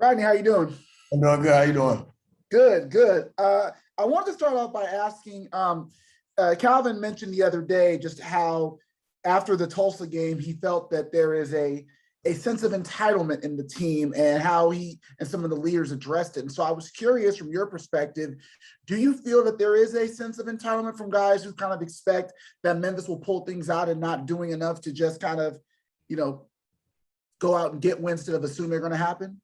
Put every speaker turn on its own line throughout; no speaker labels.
Rodney, how you doing?
I'm doing good. How you doing?
Good, good. I wanted to start off by asking, Calvin mentioned the other day just how after the Tulsa game, he felt that there is a sense of entitlement in the team and how he and some of the leaders addressed it. And so I was curious from your perspective, do you feel that there is a sense of entitlement from guys who kind of expect that Memphis will pull things out and not doing enough to just kind of, you know, go out and get wins instead of assuming they're going to happen?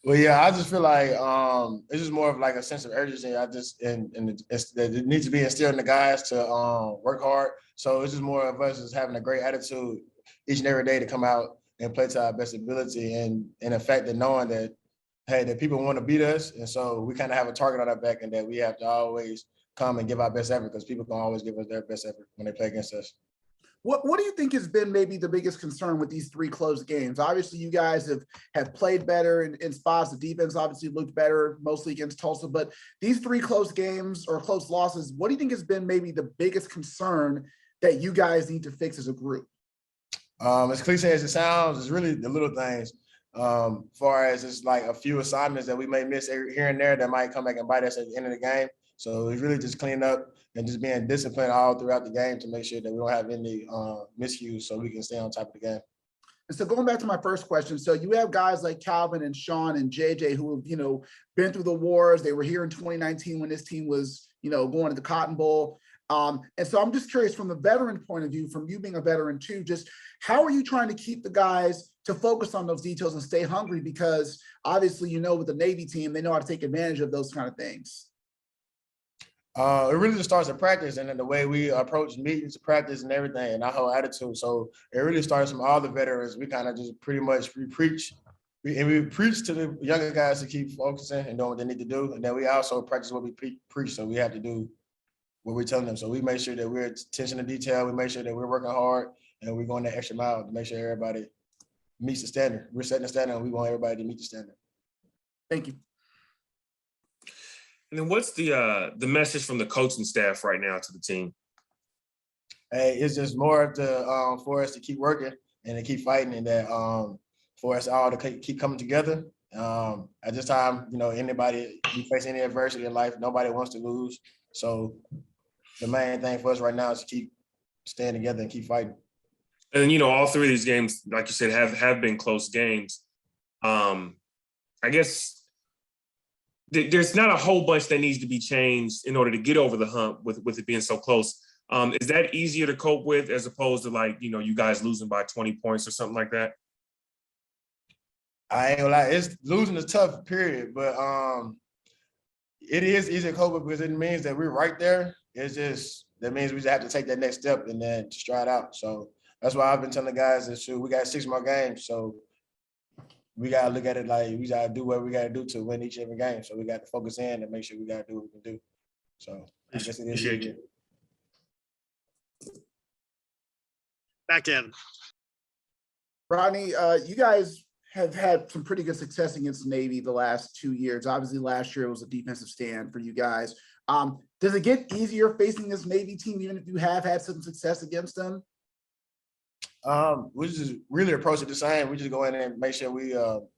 Well, yeah, I just feel like it's just more of like a sense of urgency. That it needs to be instilled in the guys to work hard. So it's just more of us just having a great attitude each and every day to come out and play to our best ability, and the fact that knowing that hey, that people want to beat us, and so we kind of have a target on our back, and that we have to always come and give our best effort because people can always give us their best effort when they play against us.
What do you think has been maybe the biggest concern with these three close games? Obviously, you guys have played better in spots. The defense obviously looked better, mostly against Tulsa. But these three close games or close losses, what do you think has been maybe the biggest concern that you guys need to fix as a group?
As cliche as it sounds, it's really the little things. Far as it's like a few assignments that we may miss here and there that might come back and bite us at the end of the game. So it's really just cleaning up and just being disciplined all throughout the game to make sure that we don't have any miscues so we can stay on top of the game.
And so going back to my first question, so you have guys like Calvin and Sean and JJ who have, been through the wars. They were here in 2019 when this team was, going to the Cotton Bowl. And so I'm just curious from the veteran point of view, from you being a veteran too, just how are you trying to keep the guys to focus on those details and stay hungry? Because obviously, with the Navy team, they know how to take advantage of those kind of things.
It really just starts at practice and then the way we approach meetings, practice, and everything, and our whole attitude. So it really starts from all the veterans. We kind of just pretty much we preach to the younger guys to keep focusing and doing what they need to do, and then we also practice what we preach. So we have to do what we're telling them. So we make sure that we're attention to detail. We make sure that we're working hard and we're going the extra mile to make sure everybody meets the standard. We're setting the standard, and we want everybody to meet the standard.
Thank you.
And then what's the message from the coaching staff right now to the team?
Hey, it's just more for us to keep working and to keep fighting, and that for us all to keep coming together. At this time, anybody you face any adversity in life, nobody wants to lose. So the main thing for us right now is to keep staying together and keep fighting.
And then all three of these games, like you said, have been close games. I guess there's not a whole bunch that needs to be changed in order to get over the hump with it being so close. Is that easier to cope with as opposed to you guys losing by 20 points or something like that?
I ain't gonna lie, it's losing is tough, period. But it is easy to cope with because it means that we're right there. That means we just have to take that next step and then stride out. So that's why I've been telling the guys that we got 6 more games. So we gotta look at it like we gotta do what we gotta do to win each and every game. So we got to focus in and make sure we gotta do what we can do. So I guess it is easier.
Back in.
Rodney, you guys have had some pretty good success against the Navy the last 2 years. Obviously, last year it was a defensive stand for you guys. Does it get easier facing this Navy team, even if you have had some success against them?
We just really approach it the same. We just go in and make sure we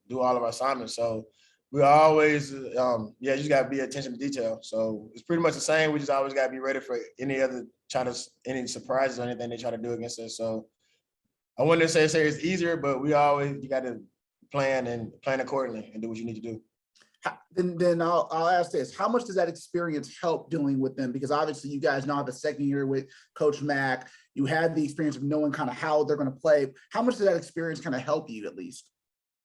do all of our assignments. So we always, you just got to be attention to detail. So it's pretty much the same. We just always got to be ready for any surprises or anything they try to do against us. So I wouldn't say it's easier, but you got to plan accordingly and do what you need to do.
Then I'll ask this: how much does that experience help dealing with them? Because obviously you guys now have a second year with Coach Mack. You had the experience of knowing kind of how they're going to play. How much does that experience kind of help you, at least?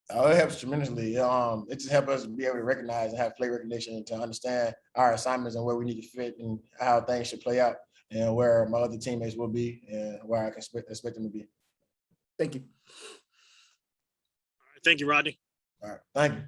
It helps tremendously. It just helps us be able to recognize and have play recognition to understand our assignments and where we need to fit and how things should play out and where my other teammates will be and where I can expect them to be.
Thank you.
All right, thank you, Rodney.
All right, thank you.